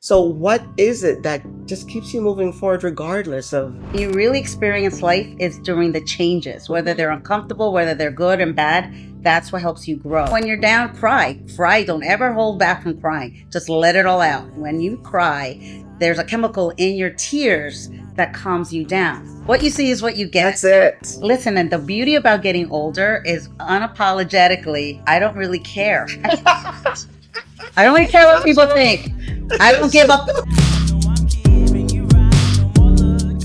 So what is it that just keeps you moving forward regardless of? You really experience life is during the changes, whether they're uncomfortable, whether they're good and bad. That's what helps you grow. When you're down, cry. Cry. Don't ever hold back from crying. Just let it all out. When you cry, there's a chemical in your tears that calms you down. What you see is what you get. That's it. Listen, and the beauty about getting older is unapologetically, I don't really care. I don't really care what people think. I don't give up.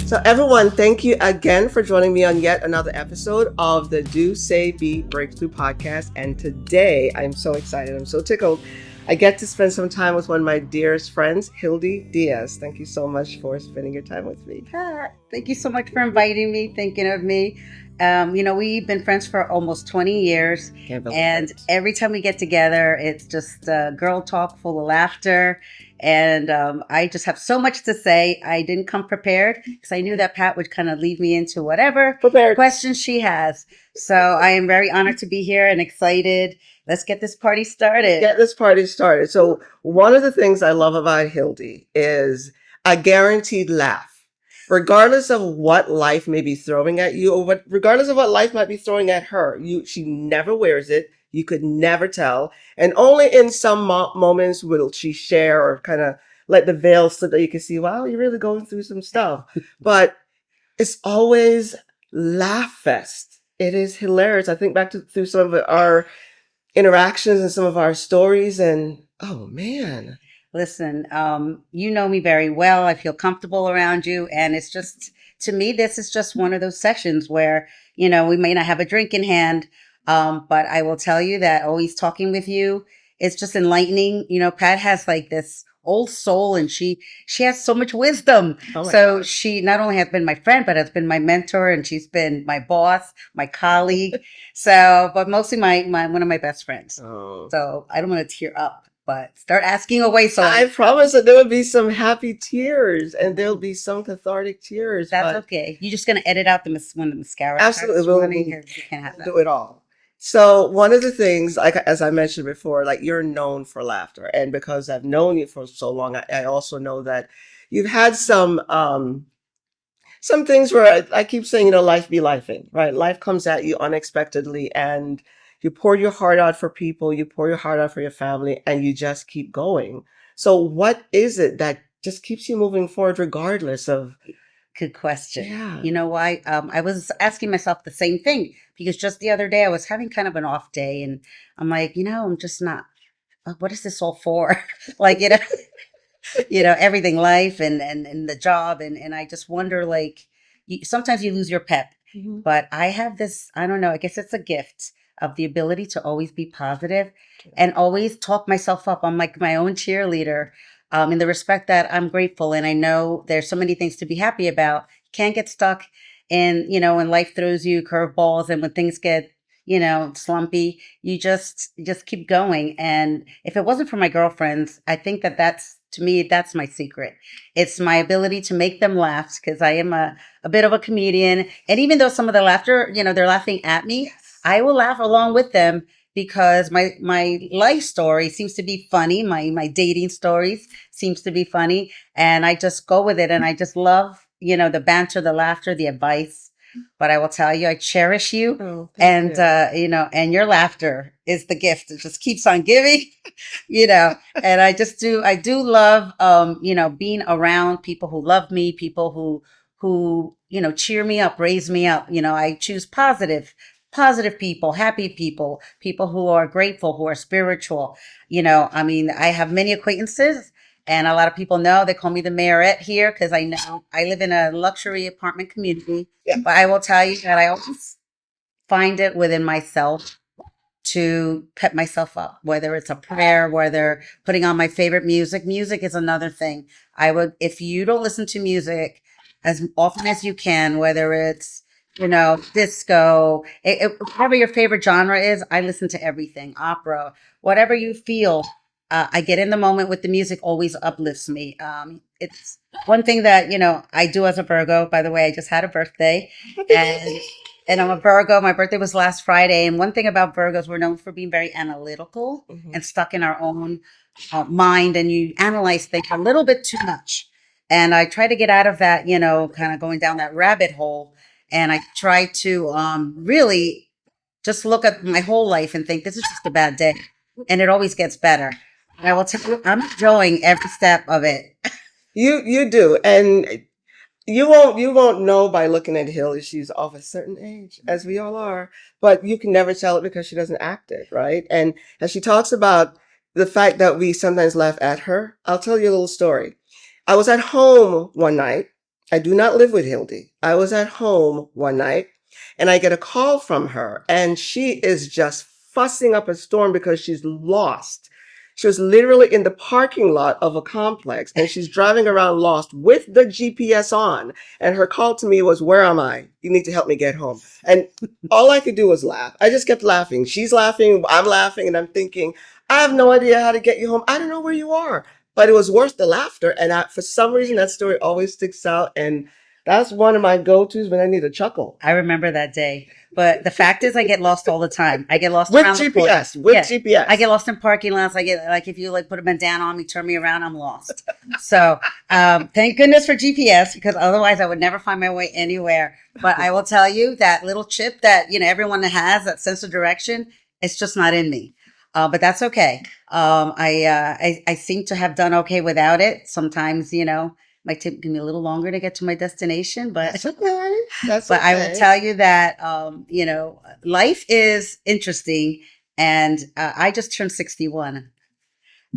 So everyone, thank you again for joining me on yet another episode of the Do Say Be Breakthrough Podcast. And today I'm so excited. I'm so tickled. I get to spend some time with one of my dearest friends, Hildy Diaz. Thank you so much for spending your time with me. Thank you so much for inviting me, thinking of me. We've been friends for almost 20 years. And every time we get together, it's just girl talk full of laughter. And I just have so much to say. I didn't come prepared because I knew that Pat would kind of lead me into whatever questions she has. So I am very honored to be here and excited. Let's get this party started. So one of the things I love about Hildy is a guaranteed laugh. Regardless of what life may be throwing at you, or regardless of what life might be throwing at her, she never wears it. You could never tell. And only in some moments will she share or kind of let the veil slip that you can see, wow, you're really going through some stuff. But it's always laugh fest. It is hilarious. I think back through some of our interactions and some of our stories, and oh man. Listen, you know me very well. I feel comfortable around you. And it's just, to me, this is just one of those sessions where, we may not have a drink in hand, but I will tell you that always talking with you, it's just enlightening. Pat has like this old soul and she has so much wisdom. So she not only has been my friend, but has been my mentor, and she's been my boss, my colleague. But mostly my one of my best friends. Oh. So I don't want to tear up. But start asking away. So I promise that there will be some happy tears and there'll be some cathartic tears. That's okay. You're just going to edit out when the mascara. Absolutely. We'll do it all. So one of the things, like as I mentioned before, like you're known for laughter. And because I've known you for so long, I also know that you've had some things where I keep saying, life be lifing, right? Life comes at you unexpectedly and you pour your heart out for people, you pour your heart out for your family, and you just keep going. So what is it that just keeps you moving forward regardless of? Good question. Yeah. You know why? I was asking myself the same thing because just the other day I was having kind of an off day and I'm like, I'm just not, what is this all for? Like, everything, life and the job. And I just wonder, like, sometimes you lose your pep, but I have this, I don't know, I guess it's a gift of the ability to always be positive and always talk myself up. I'm like my own cheerleader, in the respect that I'm grateful. And I know there's so many things to be happy about. Can't get stuck in, when life throws you curveballs and when things get, slumpy, you just keep going. And if it wasn't for my girlfriends, I think that's, to me, that's my secret. It's my ability to make them laugh because I am a bit of a comedian. And even though some of the laughter, they're laughing at me, I will laugh along with them because my life story seems to be funny. My dating stories seems to be funny. And I just go with it. And I just love, the banter, the laughter, the advice. But I will tell you, I cherish you. And, and your laughter is the gift. It just keeps on giving, and I do love, being around people who love me, people who, cheer me up, raise me up. I choose positive people, happy people who are grateful, who are spiritual. I have many acquaintances and a lot of people know they call me the mayorette here because I know I live in a luxury apartment community. Yeah. But I will tell you that I always find it within myself to pep myself up, whether it's a prayer, whether putting on my favorite music. Music is another thing. If you don't listen to music as often as you can, whether it's disco, whatever your favorite genre is, I listen to everything, opera, whatever you feel. I get in the moment with the music, always uplifts me. It's one thing that, I do as a Virgo. By the way, I just had a birthday and I'm a Virgo. My birthday was last Friday. And one thing about Virgos, we're known for being very analytical and stuck in our own mind and you analyze things a little bit too much. And I try to get out of that, kind of going down that rabbit hole. And I try to really just look at my whole life and think this is just a bad day. And it always gets better. And I will tell you, I'm enjoying every step of it. You do. And you won't know by looking at Hilly. She's of a certain age, as we all are, but you can never tell it because she doesn't act it, right? And as she talks about the fact that we sometimes laugh at her, I'll tell you a little story. I was at home one night. I do not live with Hildy. I was at home one night and I get a call from her and she is just fussing up a storm because she's lost. She was literally in the parking lot of a complex and she's driving around lost with the GPS on. And her call to me was, "Where am I? You need to help me get home." And all I could do was laugh. I just kept laughing. She's laughing. I'm laughing. And I'm thinking, I have no idea how to get you home. I don't know where you are. But it was worth the laughter. And for some reason, that story always sticks out. And that's one of my go-tos when I need a chuckle. I remember that day. But the fact is, I get lost all the time. I get lost With around GPS. With GPS. I get lost in parking lots. I get if you put a bandana on me, turn me around, I'm lost. So thank goodness for GPS because otherwise I would never find my way anywhere. But I will tell you that little chip that everyone has, that sense of direction, it's just not in me. But that's okay. I seem to have done okay without it. Sometimes might take me a little longer to get to my destination, but that's okay. That's but okay. I will tell you that life is interesting, and I just turned 61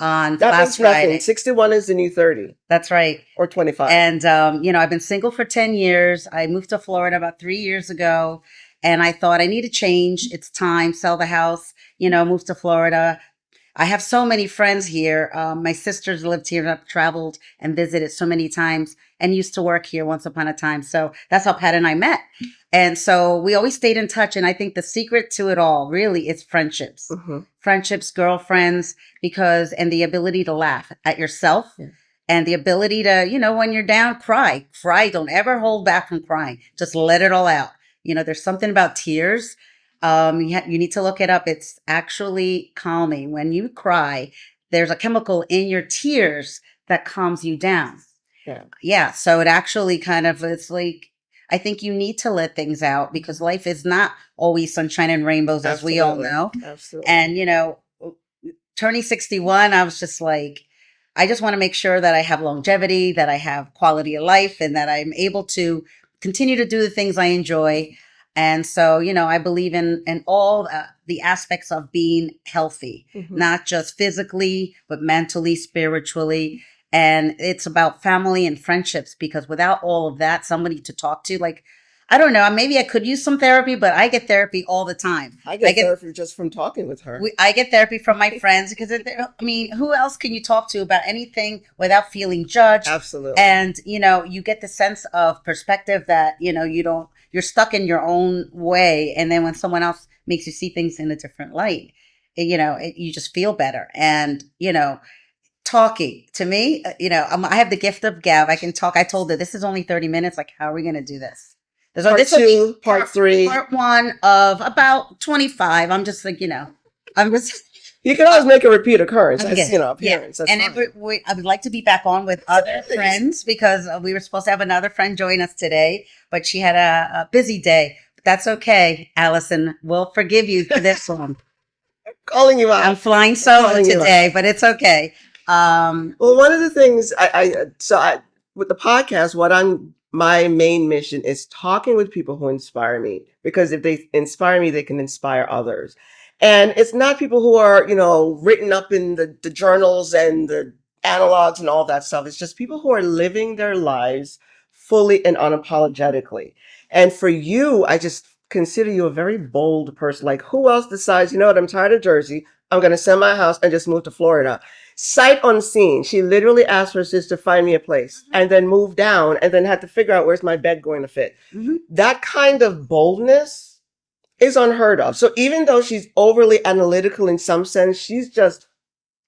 on that last means nothing. Friday. 61 is the new 30. That's right. Or 25. And I've been single for 10 years. I moved to Florida about 3 years ago, and I thought I need a change. It's time. Sell the house. Move to Florida. I have so many friends here. My sisters lived here and I've traveled and visited so many times and used to work here once upon a time. So that's how Pat and I met. And so we always stayed in touch. And I think the secret to it all really is friendships, friendships, girlfriends, and the ability to laugh at yourself and the ability to, when you're down, cry. Don't ever hold back from crying. Just let it all out. There's something about tears. You need to look it up. It's actually calming. When you cry, there's a chemical in your tears that calms you down. Yeah. So it actually it's like, I think you need to let things out because life is not always sunshine and rainbows, as we all know. Absolutely. And, turning 61, I was just like, I just want to make sure that I have longevity, that I have quality of life, and that I'm able to continue to do the things I enjoy. And so, I believe in all the aspects of being healthy, not just physically, but mentally, spiritually. And it's about family and friendships because without all of that, somebody to talk to, I don't know, maybe I could use some therapy, but I get therapy all the time. I get therapy just from talking with her. I get therapy from my friends because, who else can you talk to about anything without feeling judged? Absolutely. And, you get the sense of perspective that, you're stuck in your own way. And then when someone else makes you see things in a different light, you just feel better. And, talking to me, I have the gift of gab. I can talk. I told her this is only 30 minutes. Like, how are we going to do this? Part 2, part 3. Part 1 of about 25. I'm just like, I'm just... You can always make a repeat occurrence, appearance. Yeah. That's and I would like to be back on with other friends because we were supposed to have another friend join us today, but she had a busy day. But that's okay, Allison. We'll forgive you for this one. I'm calling you out. I'm flying solo today, but it's okay. Well, one of the things with the podcast, my main mission is talking with people who inspire me because if they inspire me, they can inspire others. And it's not people who are, written up in the journals and the analogs and all that stuff. It's just people who are living their lives fully and unapologetically. And for you, I just consider you a very bold person. Like, who else decides, I'm tired of Jersey. I'm going to sell my house and just move to Florida. Sight unseen. She literally asked her sister to find me a place and then moved down and then had to figure out where's my bed going to fit. That kind of boldness is unheard of. So even though she's overly analytical in some sense, she's just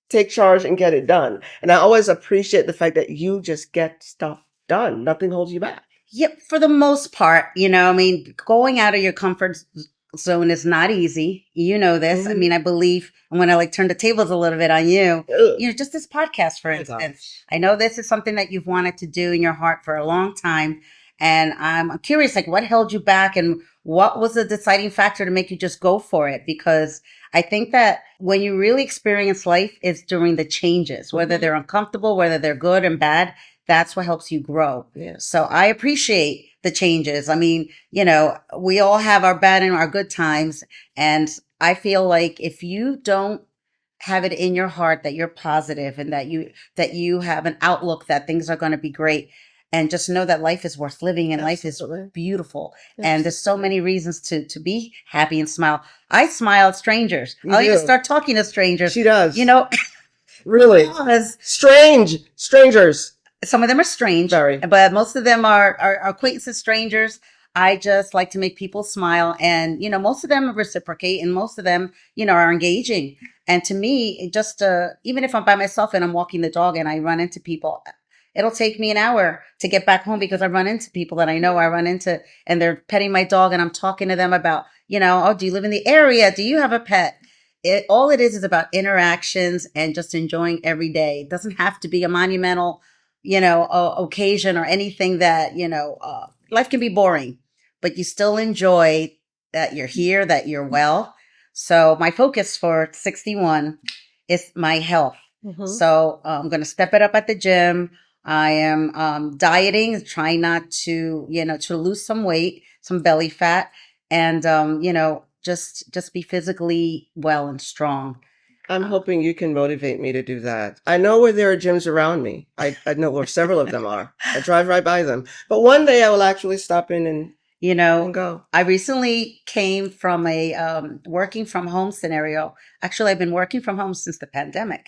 take charge and get it done. And I always appreciate the fact that you just get stuff done. Nothing holds you back. Yep. For the most part, going out of your comfort zone is not easy. You know this. I mean, I believe, and when I like turn the tables a little bit on you, just this podcast, for instance, I know this is something that you've wanted to do in your heart for a long time. And I'm curious, like, what held you back and what was the deciding factor to make you just go for it? Because I think that when you really experience life is during the changes, whether they're uncomfortable, whether they're good and bad, that's what helps you grow. Yeah. So I appreciate the changes. I mean, we all have our bad and our good times. And I feel like if you don't have it in your heart that you're positive and that you have an outlook that things are going to be great, and just know that life is worth living and life is beautiful. And there's so many reasons to be happy and smile. I smile at strangers. I'll even start talking to strangers. She does. Really. Strangers. Some of them are strange, but most of them are acquaintances, strangers. I just like to make people smile. And, most of them reciprocate and most of them, are engaging. And to me, it just, even if I'm by myself and I'm walking the dog and I run into people, it'll take me an hour to get back home because I run into people that I know I run into and they're petting my dog and I'm talking to them about, oh, do you live in the area? Do you have a pet? All it is about interactions and just enjoying every day. It doesn't have to be a monumental occasion or anything that, life can be boring, but you still enjoy that you're here, that you're well. So my focus for 61 is my health. So I'm going to step it up at the gym. I am dieting, trying not to, to lose some weight, some belly fat, and, just be physically well and strong. I'm hoping you can motivate me to do that. I know where there are gyms around me. I know where several of them are. I drive right by them. But one day I will actually stop in and go. I recently came from a working from home scenario. Actually, I've been working from home since the pandemic.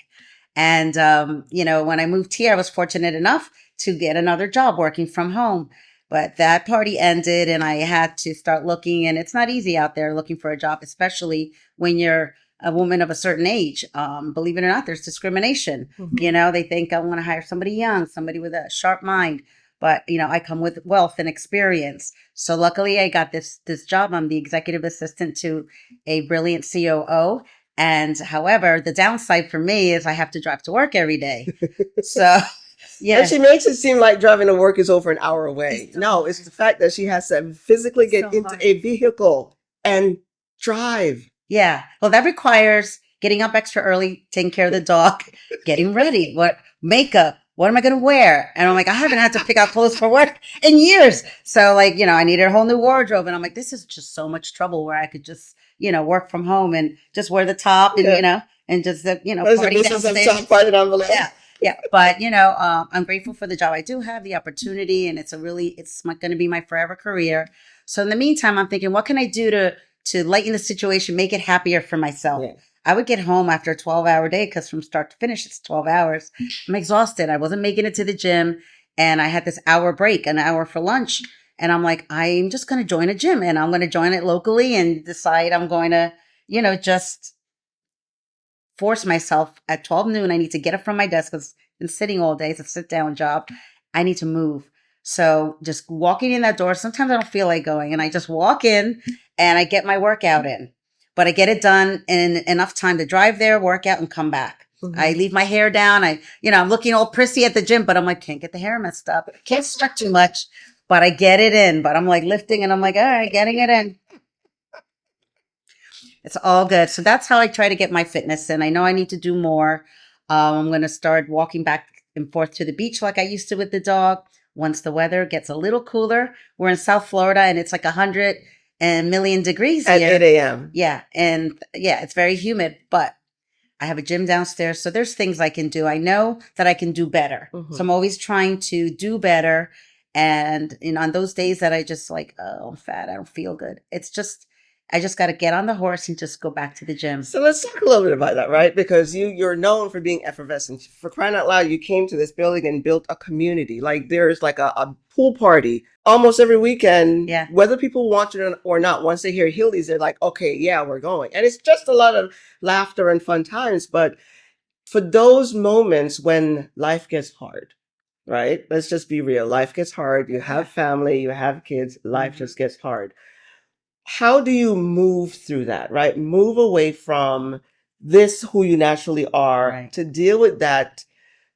And, when I moved here, I was fortunate enough to get another job working from home. But that party ended and I had to start looking. And it's not easy out there looking for a job, especially when you're a woman of a certain age. Believe it or not, there's discrimination. They think I want to hire somebody young, somebody with a sharp mind. But, I come with wealth and experience. So luckily I got this job. I'm the executive assistant to a brilliant COO. And however, the downside for me is I have to drive to work every day. So, yeah. And she makes it seem like driving to work is over an hour away. No, it's the fact that she has to physically get into a vehicle and drive. Yeah. Well, that requires getting up extra early, taking care of the dog, getting ready, makeup. What am I going to wear? And I'm like, I haven't had to pick out clothes for work in years. So I needed a whole new wardrobe. And I'm like, this is just so much trouble where I could just, work from home and just wear the top and, and just, party downstairs. Yeah. Yeah. But, I'm grateful for the job. I do have the opportunity and it's going to be my forever career. So in the meantime, I'm thinking, what can I do to lighten the situation, make it happier for myself? Yeah. I would get home after a 12-hour day because from start to finish, it's 12 hours. I'm exhausted. I wasn't making it to the gym and I had this hour break, an hour for lunch. And I'm like, I'm just going to join a gym and I'm going to join it locally and decide I'm going to, just force myself at 12 noon. I need to get up from my desk because I've been sitting all day. It's a sit down job. I need to move. So just walking in that door, sometimes I don't feel like going and I just walk in and I get my workout in, but I get it done in enough time to drive there, work out and come back. I leave my hair down. I'm looking all prissy at the gym, but I'm like, can't get the hair messed up. Can't stretch too much. But I get it in, but I'm like lifting and I'm like, all right, getting it in. It's all good. So that's how I try to get my fitness in. I know I need to do more. I'm going to start walking back and forth to the beach like I used to with the dog. Once the weather gets a little cooler, we're in South Florida and it's like 100 million degrees at here. 8 a.m. Yeah. And yeah, it's very humid, but I have a gym downstairs. So there's things I can do. I know that I can do better. So I'm always trying to do better. And on those days that I just like, oh, I'm fat, I don't feel good. I just got to get on the horse and just go back to the gym. So let's talk a little bit about that, right? Because you're known for being effervescent. For crying out loud, you came to this building and built a community. Like there's like a pool party almost every weekend. Yeah. Whether people want it or not, once they hear Hildy's, they're like, okay, yeah, we're going. And it's just a lot of laughter and fun times. But for those moments when life gets hard, right? Let's just be real. Life gets hard. You have family, you have kids. Life just gets hard. how do you move through that, right? Move away from this who you naturally are Right. to deal with that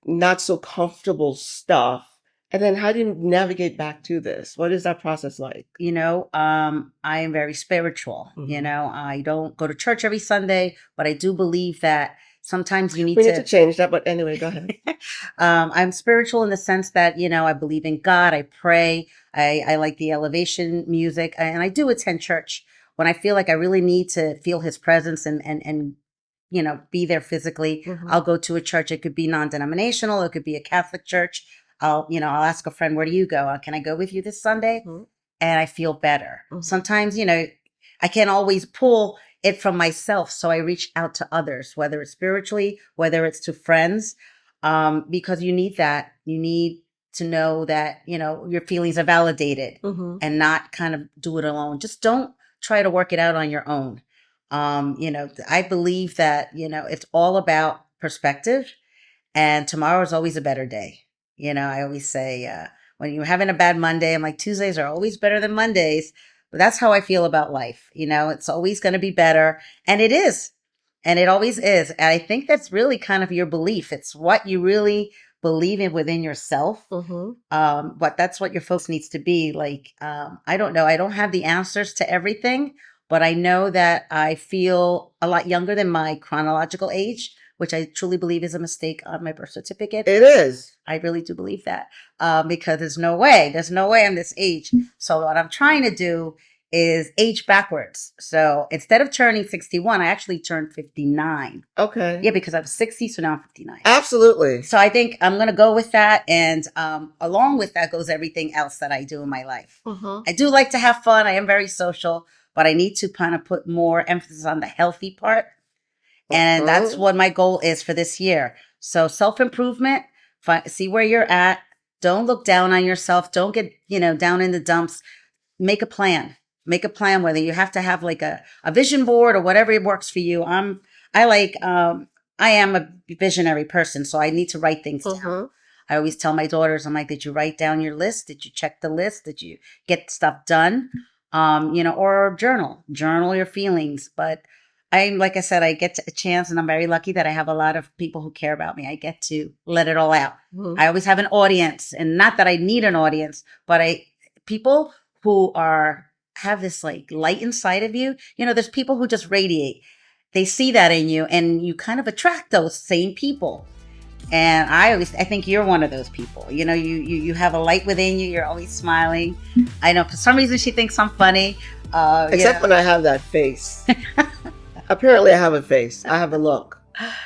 not so comfortable stuff. And then how do you navigate back to this? What is that process like? I am very spiritual. Mhm. I don't go to church every Sunday, but I do believe that sometimes you need We need to change that, but anyway, go ahead. I'm spiritual in the sense that, I believe in God. I pray. I like the elevation music, and I do attend church when I feel like I really need to feel his presence and be there physically. Mhm. I'll go to a church. It could be non-denominational. It could be a Catholic church. I'll ask a friend, where do you go? Can I go with you this Sunday? Mhm. And I feel better. Mhm. Sometimes, I can't always pull it from myself. So I reach out to others, whether it's spiritually, whether it's to friends, because you need that. You need to know that, your feelings are validated Mhm. and not kind of do it alone. Just don't try to work it out on your own. I believe that, it's all about perspective, and tomorrow is always a better day. I always say, when you're having a bad Monday, I'm like, Tuesdays are always better than Mondays. But that's how I feel about life. It's always going to be better. And it is. And it always is. And I think that's really kind of your belief. It's what you really believe in within yourself. Mhm. But that's what your focus needs to be. Like, I don't know. I don't have the answers to everything, but I know that I feel a lot younger than my chronological age, which I truly believe is a mistake on my birth certificate. It is. I really do believe that, because there's no way I'm this age. So what I'm trying to do is age backwards. So instead of turning 61, I actually turned 59. Okay. Yeah, because I was 60, so now I'm 59. Absolutely. So I think I'm going to go with that. And along with that goes everything else that I do in my life. Mhm. I do like to have fun. I am very social, but I need to kind of put more emphasis on the healthy part. And that's what my goal is for this year. So self-improvement, see where you're at. Don't look down on yourself. Don't get, down in the dumps. Make a plan. Make a plan, whether you have to have like a vision board or whatever works for you. I am a visionary person, so I need to write things down. Mhm. I always tell my daughters, I'm like, did you write down your list? Did you check the list? Did you get stuff done? Or journal your feelings. But like I said, I get a chance, and I'm very lucky that I have a lot of people who care about me. I get to let it all out. Mhm. I always have an audience, and not that I need an audience, but people who have this like light inside of you. There's people who just radiate. They see that in you, and you kind of attract those same people. And I think you're one of those people. You have a light within you. You're always smiling. I know for some reason she thinks I'm funny. Except when I have that face. Apparently I have a face. I have a look.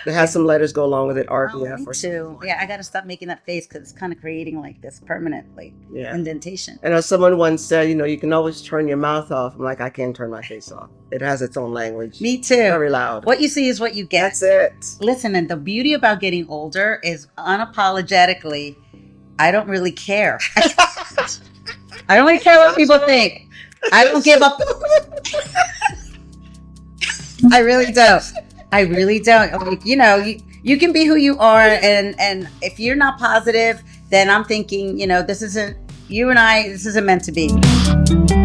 It has some letters go along with it, RBF Me or too. something. Yeah, I got to stop making that face because it's kind of creating like this permanent Yeah. indentation. And as someone once said, you can always turn your mouth off. I'm like, I can't turn my face off. It has its own language. Me too. Very loud. What you see is what you get. That's it. Listen, and the beauty about getting older is unapologetically, I don't really care. I don't really care what people think. I don't give up. I really don't. Like, you can be who you are, and if you're not positive, then I'm thinking, this isn't meant to be.